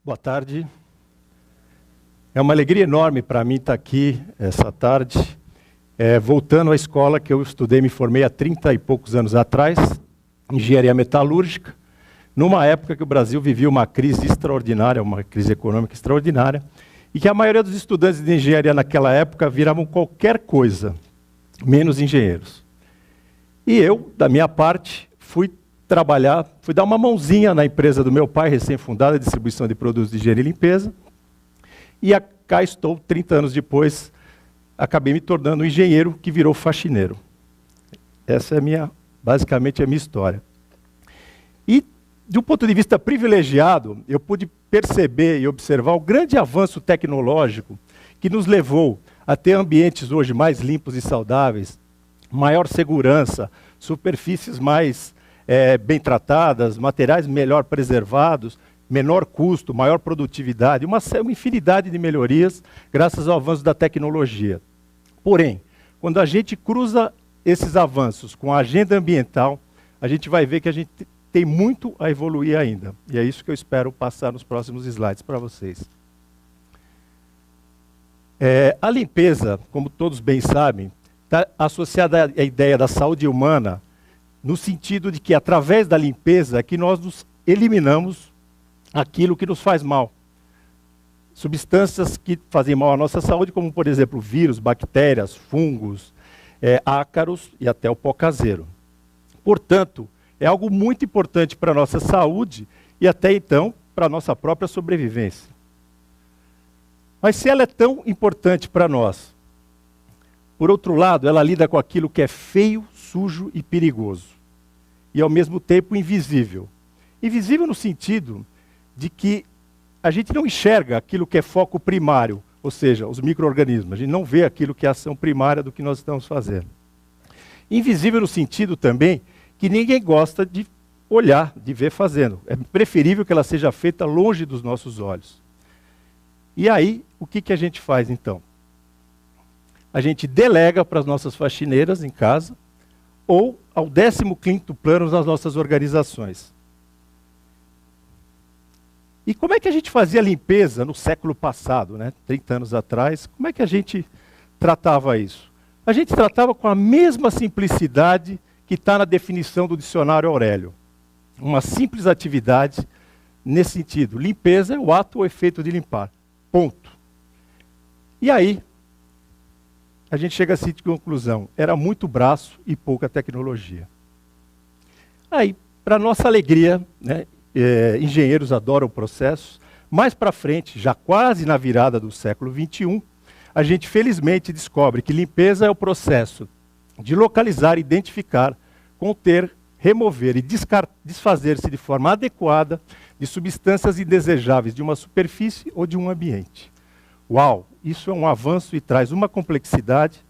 Boa tarde. É uma alegria enorme para mim estar aqui essa tarde, voltando à escola que eu estudei, me formei há 30 e poucos anos atrás, engenharia metalúrgica, numa época que o Brasil vivia uma crise extraordinária, uma crise econômica extraordinária, e que a maioria dos estudantes de engenharia naquela época viravam qualquer coisa, menos engenheiros. E eu, da minha parte, fui trabalhar, fui dar uma mãozinha na empresa do meu pai, recém-fundada, distribuição de produtos de higiene e limpeza, e cá estou, 30 anos depois, acabei me tornando um engenheiro que virou faxineiro. Essa é basicamente a minha história. E, do ponto de vista privilegiado, eu pude perceber e observar o grande avanço tecnológico que nos levou a ter ambientes hoje mais limpos e saudáveis, maior segurança, superfícies mais bem tratadas, materiais melhor preservados, menor custo, maior produtividade, uma infinidade de melhorias graças ao avanço da tecnologia. Porém, quando a gente cruza esses avanços com a agenda ambiental, a gente vai ver que a gente tem muito a evoluir ainda. E é isso que eu espero passar nos próximos slides para vocês. A limpeza, como todos bem sabem, está associada à ideia da saúde humana, no sentido de que, através da limpeza, é que nós nos eliminamos aquilo que nos faz mal. Substâncias que fazem mal à nossa saúde, como, por exemplo, vírus, bactérias, fungos, ácaros e até o pó caseiro. Portanto, é algo muito importante para a nossa saúde e até então para a nossa própria sobrevivência. Mas se ela é tão importante para nós, por outro lado, ela lida com aquilo que é feio, sujo e perigoso. E ao mesmo tempo invisível. Invisível no sentido de que a gente não enxerga aquilo que é foco primário, ou seja, os micro-organismos. A gente não vê aquilo que é a ação primária do que nós estamos fazendo. Invisível no sentido também que ninguém gosta de olhar, de ver fazendo. É preferível que ela seja feita longe dos nossos olhos. E aí, o que a gente faz então? A gente delega para as nossas faxineiras em casa, ou ao 15º plano nas nossas organizações. E como é que a gente fazia a limpeza no século passado, 30 anos atrás? Como é que a gente tratava isso? A gente tratava com a mesma simplicidade que está na definição do dicionário Aurélio. Uma simples atividade nesse sentido. Limpeza é o ato ou efeito de limpar. Ponto. E aí, a gente chega a essa conclusão. Era muito braço e pouca tecnologia. Aí, para nossa alegria, engenheiros adoram o processo. Mais para frente, já quase na virada do século XXI, a gente felizmente descobre que limpeza é o processo de localizar, identificar, conter, remover e desfazer-se de forma adequada de substâncias indesejáveis de uma superfície ou de um ambiente. Uau! Isso é um avanço e traz uma complexidade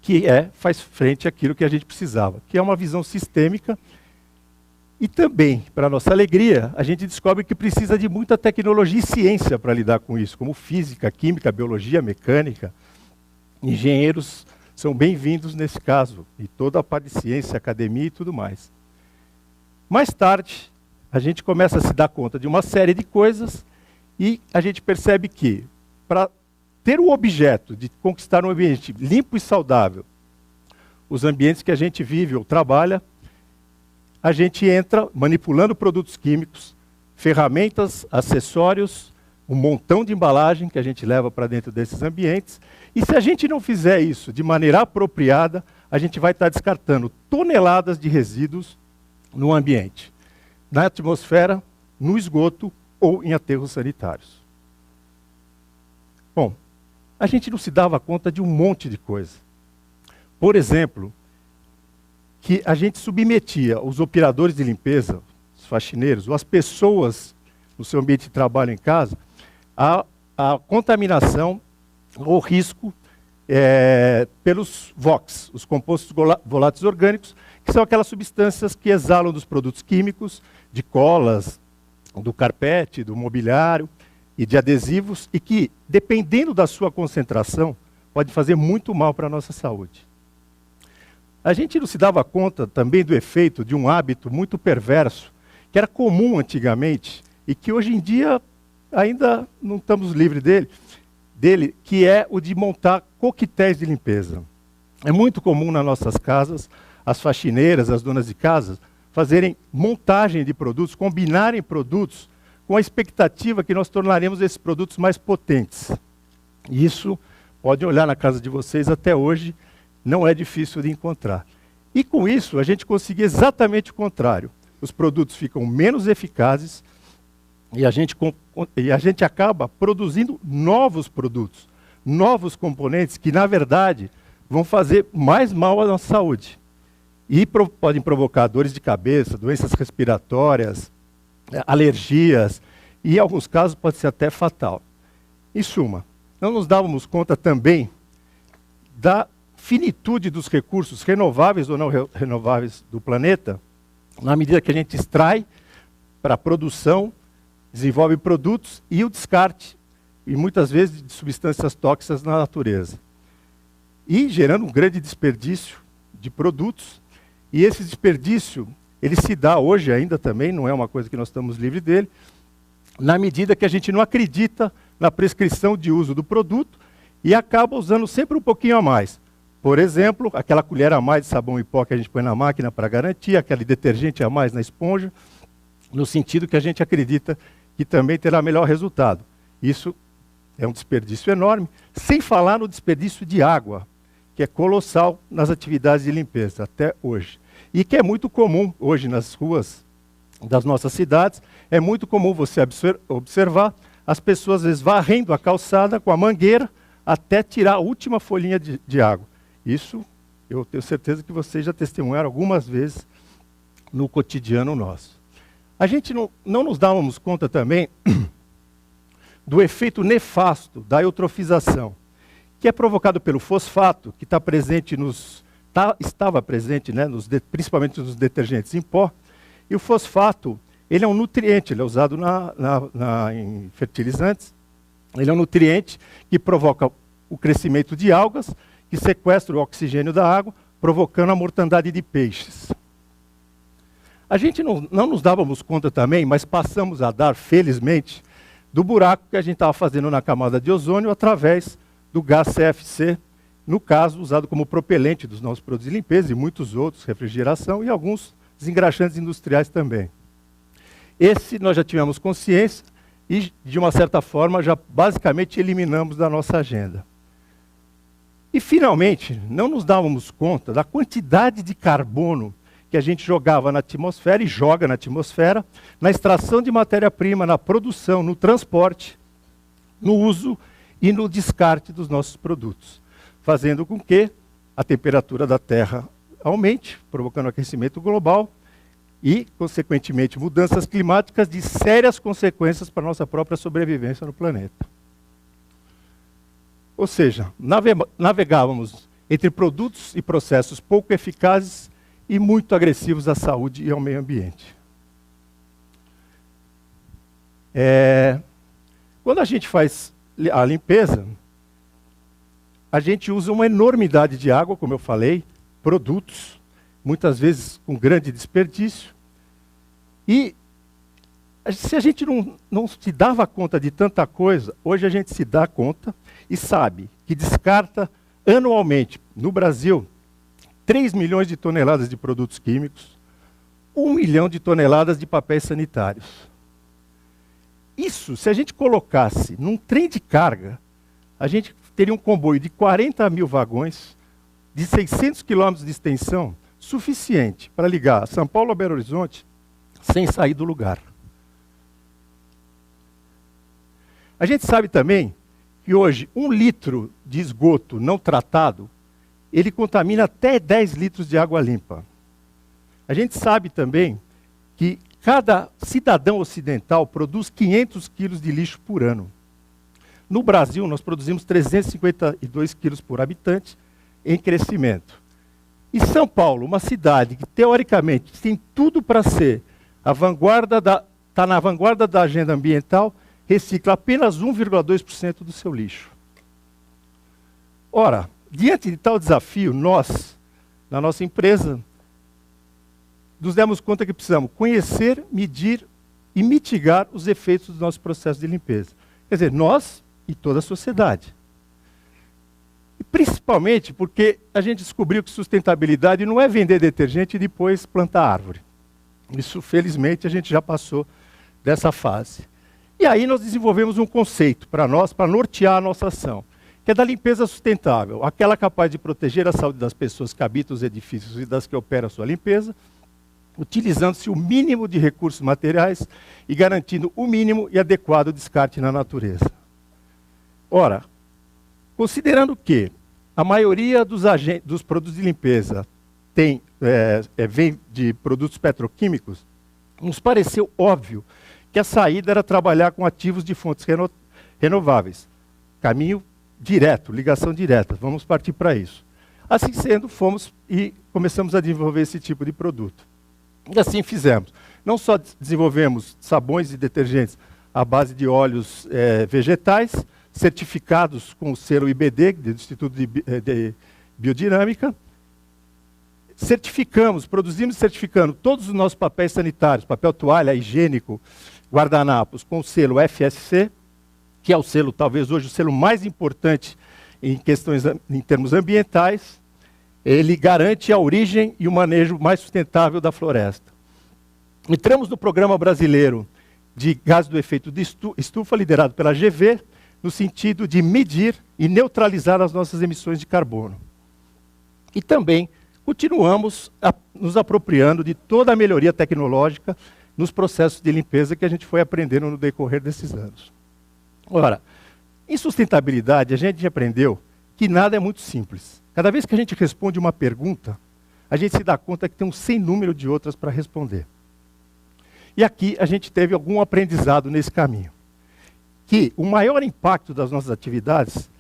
que faz frente àquilo que a gente precisava, que é uma visão sistêmica. E também, para nossa alegria, a gente descobre que precisa de muita tecnologia e ciência para lidar com isso, como física, química, biologia, mecânica. Engenheiros são bem-vindos nesse caso, e toda a parte de ciência, academia e tudo mais. Mais tarde, a gente começa a se dar conta de uma série de coisas e a gente percebe que, para ter o objeto de conquistar um ambiente limpo e saudável, os ambientes que a gente vive ou trabalha, a gente entra manipulando produtos químicos, ferramentas, acessórios, um montão de embalagem que a gente leva para dentro desses ambientes. E se a gente não fizer isso de maneira apropriada, a gente vai estar descartando toneladas de resíduos no ambiente, na atmosfera, no esgoto ou em aterros sanitários. Bom, a gente não se dava conta de um monte de coisa. Por exemplo, que a gente submetia os operadores de limpeza, os faxineiros, ou as pessoas no seu ambiente de trabalho em casa, à contaminação ou risco pelos VOCs, os compostos voláteis orgânicos, que são aquelas substâncias que exalam dos produtos químicos, de colas, do carpete, do mobiliário e de adesivos, e que, dependendo da sua concentração, pode fazer muito mal para a nossa saúde. A gente não se dava conta também do efeito de um hábito muito perverso, que era comum antigamente, e que hoje em dia ainda não estamos livres dele, que é o de montar coquetéis de limpeza. É muito comum nas nossas casas, as faxineiras, as donas de casa, fazerem montagem de produtos, combinarem produtos com a expectativa que nós tornaremos esses produtos mais potentes. E isso, pode olhar na casa de vocês até hoje, não é difícil de encontrar. E com isso, a gente conseguia exatamente o contrário. Os produtos ficam menos eficazes e a gente acaba produzindo novos produtos, novos componentes que, na verdade, vão fazer mais mal à nossa saúde. E podem provocar dores de cabeça, doenças respiratórias, alergias, e em alguns casos pode ser até fatal. Em suma, não nos dávamos conta também da finitude dos recursos renováveis ou não renováveis do planeta, na medida que a gente extrai para a produção, desenvolve produtos e o descarte, e muitas vezes de substâncias tóxicas na natureza. E gerando um grande desperdício de produtos, e esse desperdício, ele se dá hoje ainda também, não é uma coisa que nós estamos livres dele, na medida que a gente não acredita na prescrição de uso do produto e acaba usando sempre um pouquinho a mais. Por exemplo, aquela colher a mais de sabão em pó que a gente põe na máquina para garantir, aquele detergente a mais na esponja, no sentido que a gente acredita que também terá melhor resultado. Isso é um desperdício enorme, sem falar no desperdício de água, que é colossal nas atividades de limpeza, até hoje. E que é muito comum hoje nas ruas das nossas cidades, é muito comum você observar as pessoas às vezes varrendo a calçada com a mangueira até tirar a última folhinha de água. Isso eu tenho certeza que vocês já testemunharam algumas vezes no cotidiano nosso. A gente não nos dávamos conta também do efeito nefasto da eutrofização, que é provocado pelo fosfato, que está presente estava presente, né, principalmente nos detergentes em pó. E o fosfato, ele é um nutriente, ele é usado em fertilizantes. Ele é um nutriente que provoca o crescimento de algas, que sequestra o oxigênio da água, provocando a mortandade de peixes. A gente não nos dávamos conta também, mas passamos a dar, felizmente, do buraco que a gente estava fazendo na camada de ozônio através do gás CFC, no caso, usado como propelente dos nossos produtos de limpeza e muitos outros, refrigeração e alguns desengraxantes industriais também. Esse nós já tivemos consciência e, de uma certa forma, já basicamente eliminamos da nossa agenda. E, finalmente, não nos dávamos conta da quantidade de carbono que a gente jogava na atmosfera e joga na atmosfera, na extração de matéria-prima, na produção, no transporte, no uso e no descarte dos nossos produtos, fazendo com que a temperatura da Terra aumente, provocando aquecimento global e, consequentemente, mudanças climáticas de sérias consequências para a nossa própria sobrevivência no planeta. Ou seja, navegávamos entre produtos e processos pouco eficazes e muito agressivos à saúde e ao meio ambiente. Quando a gente faz a limpeza, a gente usa uma enormidade de água, como eu falei, produtos, muitas vezes com grande desperdício. E se a gente não se dava conta de tanta coisa, hoje a gente se dá conta e sabe que descarta anualmente, no Brasil, 3 milhões de toneladas de produtos químicos, 1 milhão de toneladas de papéis sanitários. Isso, se a gente colocasse num trem de carga, a gente teria um comboio de 40 mil vagões, de 600 quilômetros de extensão, suficiente para ligar São Paulo a Belo Horizonte, sem sair do lugar. A gente sabe também que hoje 1 litro de esgoto não tratado, ele contamina até 10 litros de água limpa. A gente sabe também que cada cidadão ocidental produz 500 quilos de lixo por ano. No Brasil, nós produzimos 352 quilos por habitante em crescimento. E São Paulo, uma cidade que, teoricamente, tem tudo para ser está na vanguarda da agenda ambiental, recicla apenas 1,2% do seu lixo. Ora, diante de tal desafio, nós, na nossa empresa, nos demos conta que precisamos conhecer, medir e mitigar os efeitos do nosso processo de limpeza. Quer dizer, nós e toda a sociedade. E principalmente porque a gente descobriu que sustentabilidade não é vender detergente e depois plantar árvore. Isso, felizmente, a gente já passou dessa fase. E aí nós desenvolvemos um conceito para nós, para nortear a nossa ação, que é da limpeza sustentável, aquela capaz de proteger a saúde das pessoas que habitam os edifícios e das que operam a sua limpeza, utilizando-se o mínimo de recursos materiais e garantindo o mínimo e adequado descarte na natureza. Ora, considerando que a maioria dos produtos de limpeza vem de produtos petroquímicos, nos pareceu óbvio que a saída era trabalhar com ativos de fontes renováveis. Caminho direto, ligação direta, vamos partir para isso. Assim sendo, fomos e começamos a desenvolver esse tipo de produto. E assim fizemos. Não só desenvolvemos sabões e detergentes à base de óleos vegetais, certificados com o selo IBD, do Instituto de Biodinâmica. Produzimos e certificamos todos os nossos papéis sanitários, papel toalha, higiênico, guardanapos, com o selo FSC, que é o selo, talvez hoje, o selo mais importante em termos ambientais. Ele garante a origem e o manejo mais sustentável da floresta. Entramos no Programa Brasileiro de Gases do Efeito de Estufa, liderado pela GV, no sentido de medir e neutralizar as nossas emissões de carbono. E também continuamos nos apropriando de toda a melhoria tecnológica nos processos de limpeza que a gente foi aprendendo no decorrer desses anos. Ora, em sustentabilidade, a gente aprendeu que nada é muito simples. Cada vez que a gente responde uma pergunta, a gente se dá conta que tem um sem número de outras para responder. E aqui a gente teve algum aprendizado nesse caminho. Que o maior impacto das nossas atividades,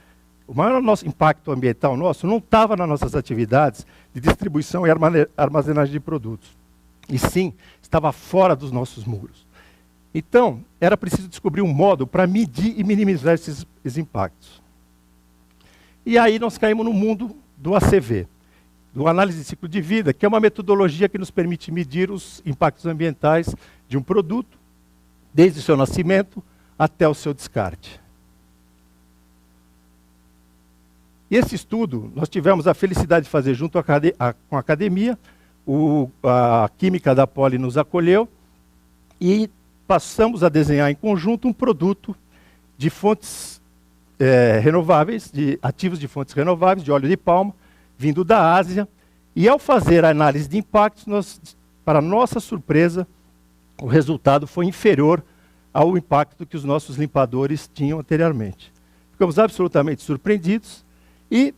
o maior impacto ambiental nosso, não estava nas nossas atividades de distribuição e armazenagem de produtos. E sim, estava fora dos nossos muros. Então, era preciso descobrir um modo para medir e minimizar esses impactos. E aí nós caímos no mundo do ACV, do análise de ciclo de vida, que é uma metodologia que nos permite medir os impactos ambientais de um produto, desde o seu nascimento até o seu descarte. E esse estudo nós tivemos a felicidade de fazer junto com a academia, a Química da Poli nos acolheu e passamos a desenhar em conjunto um produto de fontes renováveis, de ativos de fontes renováveis, de óleo de palma, vindo da Ásia. E ao fazer a análise de impactos, para nossa surpresa, o resultado foi inferior ao impacto que os nossos limpadores tinham anteriormente. Ficamos absolutamente surpreendidos e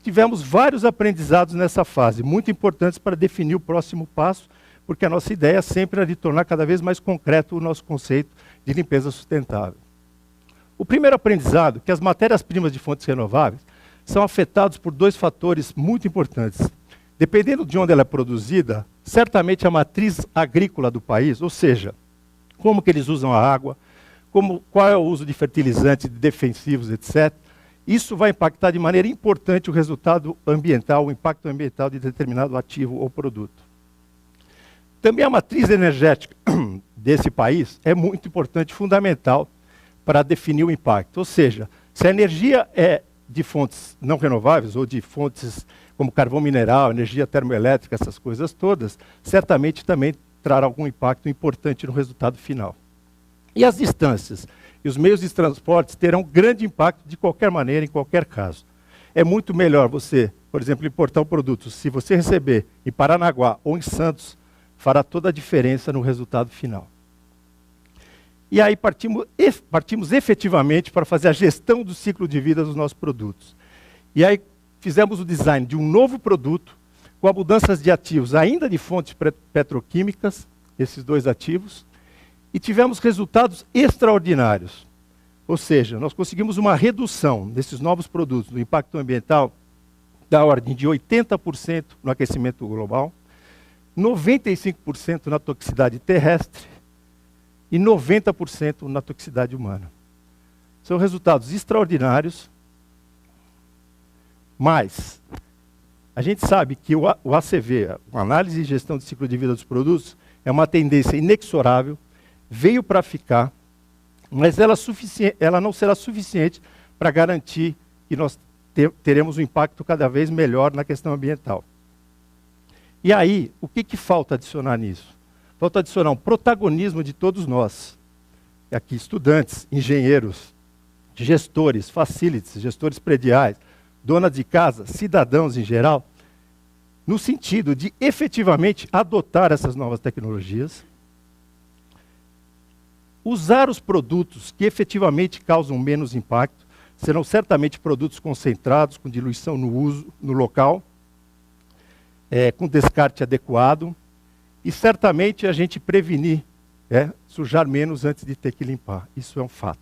tivemos vários aprendizados nessa fase, muito importantes para definir o próximo passo, porque a nossa ideia sempre era de tornar cada vez mais concreto o nosso conceito de limpeza sustentável. O primeiro aprendizado é que as matérias-primas de fontes renováveis são afetadas por dois fatores muito importantes. Dependendo de onde ela é produzida, certamente a matriz agrícola do país, ou seja, como que eles usam a água, qual é o uso de fertilizantes, de defensivos, etc. Isso vai impactar de maneira importante o resultado ambiental, o impacto ambiental de determinado ativo ou produto. Também a matriz energética desse país é muito importante, fundamental, para definir o impacto. Ou seja, se a energia é de fontes não renováveis, ou de fontes como carvão mineral, energia termoelétrica, essas coisas todas, certamente também trará algum impacto importante no resultado final. E as distâncias e os meios de transporte terão grande impacto de qualquer maneira, em qualquer caso. É muito melhor você, por exemplo, importar um produto, se você receber em Paranaguá ou em Santos, fará toda a diferença no resultado final. E aí partimos efetivamente para fazer a gestão do ciclo de vida dos nossos produtos. E aí fizemos o design de um novo produto, com abundâncias de ativos ainda de fontes petroquímicas, esses dois ativos, e tivemos resultados extraordinários. Ou seja, nós conseguimos uma redução desses novos produtos do impacto ambiental da ordem de 80% no aquecimento global, 95% na toxicidade terrestre e 90% na toxicidade humana. São resultados extraordinários, mas a gente sabe que o ACV, a análise e gestão de ciclo de vida dos produtos, é uma tendência inexorável veio para ficar, mas ela não será suficiente para garantir que nós teremos um impacto cada vez melhor na questão ambiental. E aí, o que falta adicionar nisso? Falta adicionar um protagonismo de todos nós. Aqui, estudantes, engenheiros, gestores, facilities, gestores prediais, donas de casa, cidadãos em geral, no sentido de efetivamente adotar essas novas tecnologias, usar os produtos que efetivamente causam menos impacto, serão certamente produtos concentrados, com diluição no local, com descarte adequado, e certamente a gente prevenir sujar menos antes de ter que limpar. Isso é um fato.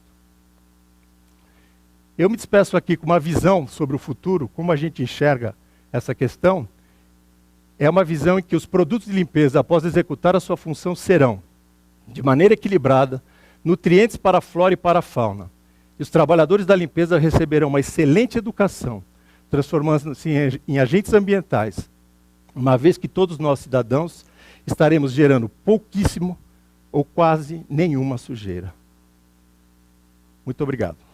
Eu me despeço aqui com uma visão sobre o futuro, como a gente enxerga essa questão. É uma visão em que os produtos de limpeza, após executar a sua função, serão, de maneira equilibrada, nutrientes para a flora e para a fauna. E os trabalhadores da limpeza receberão uma excelente educação, transformando-se em agentes ambientais, uma vez que todos nós, cidadãos, estaremos gerando pouquíssimo ou quase nenhuma sujeira. Muito obrigado.